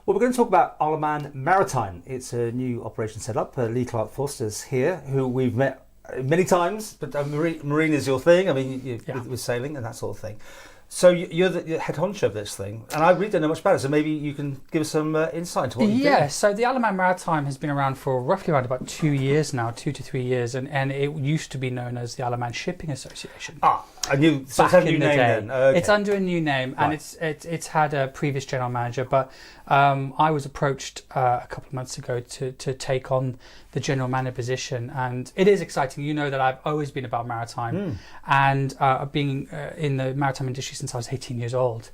Well, we're going to talk about Man Maritime. It's a new operation set up. Lee Clarke Vorster's here, who we've met many times, but marine is your thing. I mean, with sailing and that sort of thing. So you're the head honcho of this thing, and I really don't know much about it, so maybe you can give us some insight into what you do. Yeah, so the Man Maritime has been around for roughly around about 2 years now, 2 to 3 years, and it used to be known as the Man Shipping Association. I knew. So it's a new name then. Okay. It's under a new name, and it's had a previous general manager, but I was approached a couple of months ago to take on the general manager position, and it is exciting. You know that I've always been about maritime, and being in the maritime industry since I was 18 years old.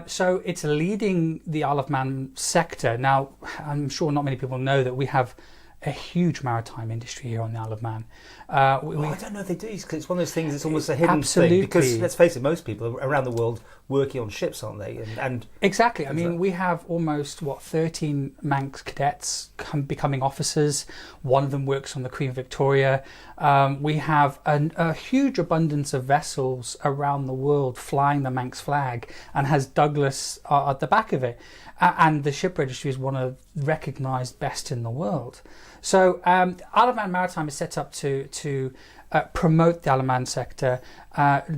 So it's leading the Isle of Man sector. Now, I'm sure not many people know that we have a huge maritime industry here on the Isle of Man. I don't know if they do, because it's one of those things, it's almost a hidden thing. Because let's face it, most people around the world working on ships, aren't they? And exactly. I mean, we have almost 13 Manx cadets becoming officers. One of them works on the Queen Victoria. We have a huge abundance of vessels around the world flying the Manx flag, and has Douglas at the back of it. And the ship registry is one of the recognised best in the world. So Isle of Man Maritime is set up to promote the Isle of Man sector,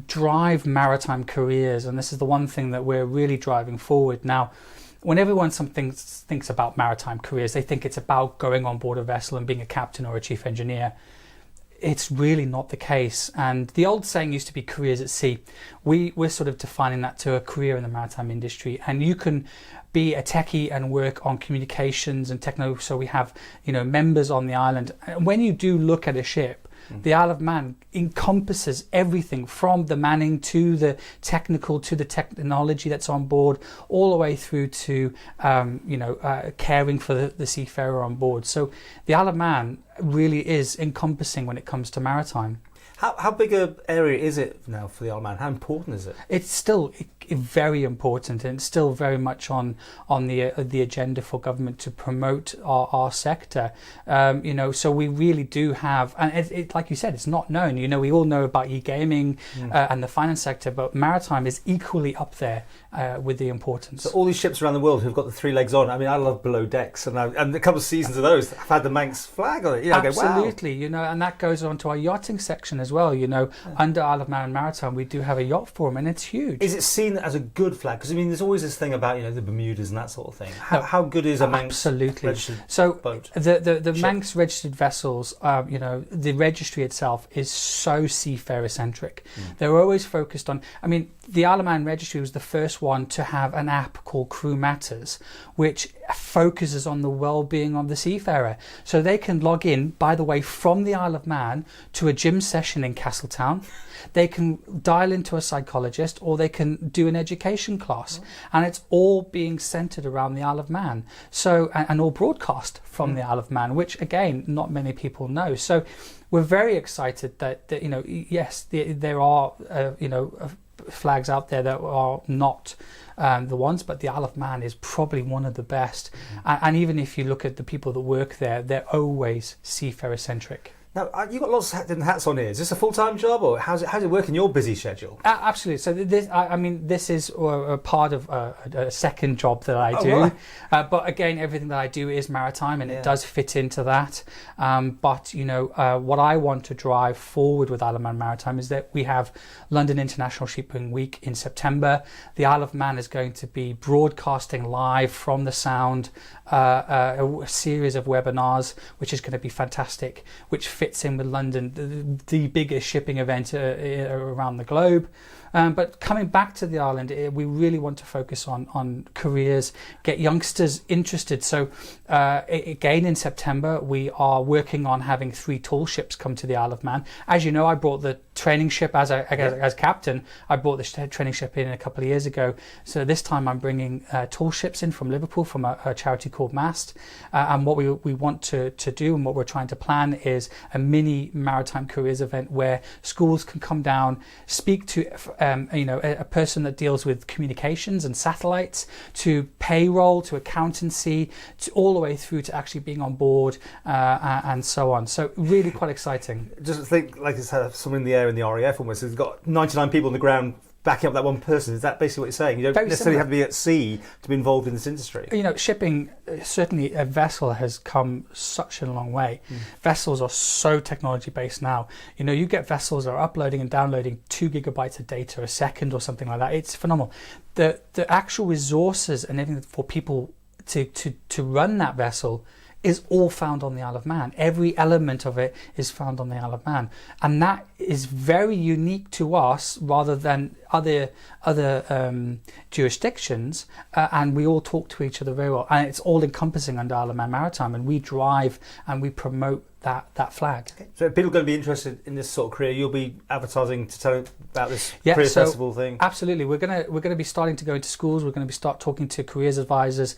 drive maritime careers, and this is the one thing that we're really driving forward now. When everyone thinks about maritime careers, they think it's about going on board a vessel and being a captain or a chief engineer. It's really not the case, and the old saying used to be careers at sea. We're sort of defining that to a career in the maritime industry, and you can be a techie and work on communications and techno. So we have members on the island, and when you do look at a ship, the Isle of Man encompasses everything from the manning to the technical to the technology that's on board, all the way through to caring for the seafarer on board. So the Isle of Man really is encompassing when it comes to maritime. How big an area is it now for the Isle of Man? How important is it? It's still very important, and it's still very much on the agenda for government to promote our sector. So we really do have, and it like you said, it's not known. We all know about e-gaming and the finance sector, but maritime is equally up there with the importance. So all these ships around the world who've got the 3 legs on. I mean, I love Below Decks, and a couple of seasons of those have had the Manx flag on it. Absolutely, I go, wow. And that goes on to our yachting section as well. Under Isle of Man Maritime, we do have a yacht forum, and it's huge. Is it seen as a good flag? Because I mean, there's always this thing about the Bermudas and that sort of thing. How good is a Manx registered boat? The Manx registered vessels, the registry itself is so seafarer centric. They're always focused on. I mean, the Isle of Man registry was the first one to have an app called Crew Matters, which focuses on the well-being of the seafarer. So they can log in, by the way, from the Isle of Man to a gym session in Castletown. They can dial into a psychologist, or they can do an education class, and it's all being centred around the Isle of Man. So, and all broadcast from the Isle of Man, which again, not many people know. So, we're very excited that yes, there are flags out there that are not the ones, but the Isle of Man is probably one of the best. And even if you look at the people that work there, they're always seafarer centric. Now, you've got lots of different hats on here. Is this a full-time job, or how's it work in your busy schedule? Absolutely. So this is a part of a second job that I do. Right. But again, everything that I do is maritime, and it does fit into that. But what I want to drive forward with Isle of Man Maritime is that we have London International Shipping Week in September. The Isle of Man is going to be broadcasting live from the Sound a series of webinars, which is going to be fantastic, which fits in with London, the biggest shipping event around the globe. But coming back to the island, we really want to focus on careers, get youngsters interested. So again, in September, we are working on having 3 tall ships come to the Isle of Man. As you know, I brought the training ship as captain. I brought the training ship in a couple of years ago. So this time I'm bringing tall ships in from Liverpool, from a charity called Mast. And what we want to do, and what we're trying to plan, is a mini maritime careers event where schools can come down, speak to a person that deals with communications and satellites, to payroll, to accountancy, to all the way through to actually being on board and so on. So really quite exciting. Just think like it's someone in the air in the RAF almost. It's got 99 people on the ground backing up that one person. Is that basically what you're saying? You don't Very necessarily similar. have to be at sea to be involved in this industry. You know, shipping, certainly a vessel has come such a long way. Vessels are so technology based now. You know, you get vessels that are uploading and downloading 2 gigabytes of data a second or something like that. It's phenomenal. The actual resources and everything for people to run that vessel is all found on the Isle of Man. Every element of it is found on the Isle of Man, and that is very unique to us rather than other jurisdictions. And we all talk to each other very well, and it's all encompassing under Isle of Man Maritime, and we drive and we promote that flag. Okay. So if people are going to be interested in this sort of career, you'll be advertising to tell about this career festival thing. Absolutely, we're gonna be starting to go into schools. We're going to be start talking to careers advisors.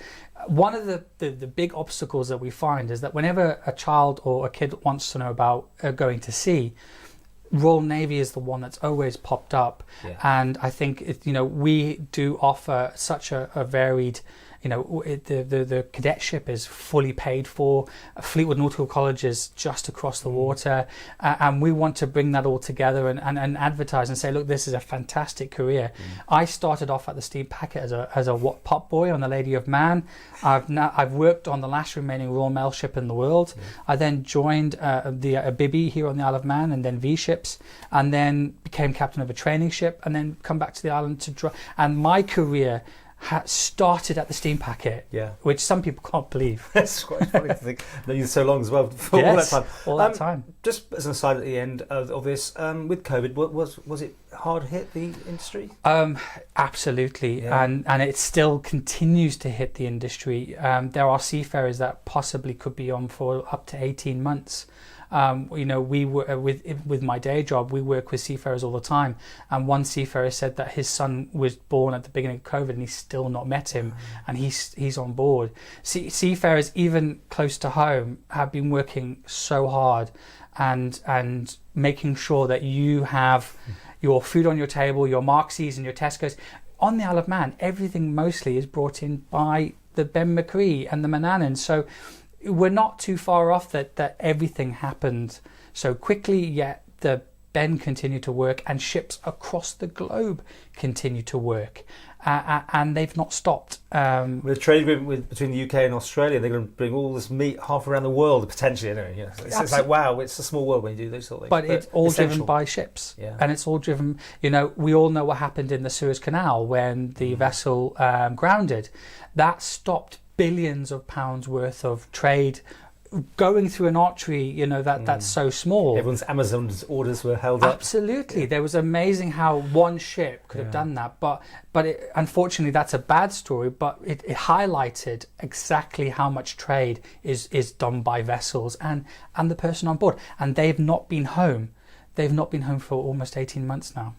One of the big obstacles that we find is that whenever a child or a kid wants to know about going to sea, Royal Navy is the one that's always popped up. Yeah. And I think we do offer such a varied. The cadetship is fully paid for. Fleetwood Nautical College is just across the water, and we want to bring that all together and advertise and say, look, this is a fantastic career. I started off at the steam packet as a pop boy on the Lady of Man. I've worked on the last remaining Royal Mail ship in the world. I then joined the Bibby here on the Isle of Man, and then V ships, and then became captain of a training ship, and then come back to the island to drive. And my career started at the steam packet, which some people can't believe. It's quite funny to think that you're so long as well for all that time. All that time. Just as an aside at the end of this, with COVID, was it hard hit the industry? Absolutely, and it still continues to hit the industry. There are seafarers that possibly could be on for up to 18 months. We were with my day job, we work with seafarers all the time, and one seafarer said that his son was born at the beginning of COVID and he's still not met him, and he's on board. Seafarers even close to home have been working so hard and making sure that you have your food on your table, your Marxies and your Tesco's. On the Isle of Man, everything mostly is brought in by the Ben McCree and the Manannans, so we're not too far off that everything happened so quickly, yet the Ben continued to work and ships across the globe continue to work, and they've not stopped. With a trade agreement between the UK and Australia, they're going to bring all this meat half around the world, potentially. Anyway, it's like, wow, it's a small world when you do those sort of things. But it's all driven by ships, and it's all driven. We all know what happened in the Suez Canal when the vessel grounded. That stopped billions of pounds worth of trade going through an artery, that's so small. Everyone's Amazon's orders were held up. Absolutely. There was amazing how one ship could have done that, but unfortunately that's a bad story, but it highlighted exactly how much trade is done by vessels and the person on board, and they've not been home for almost 18 months now.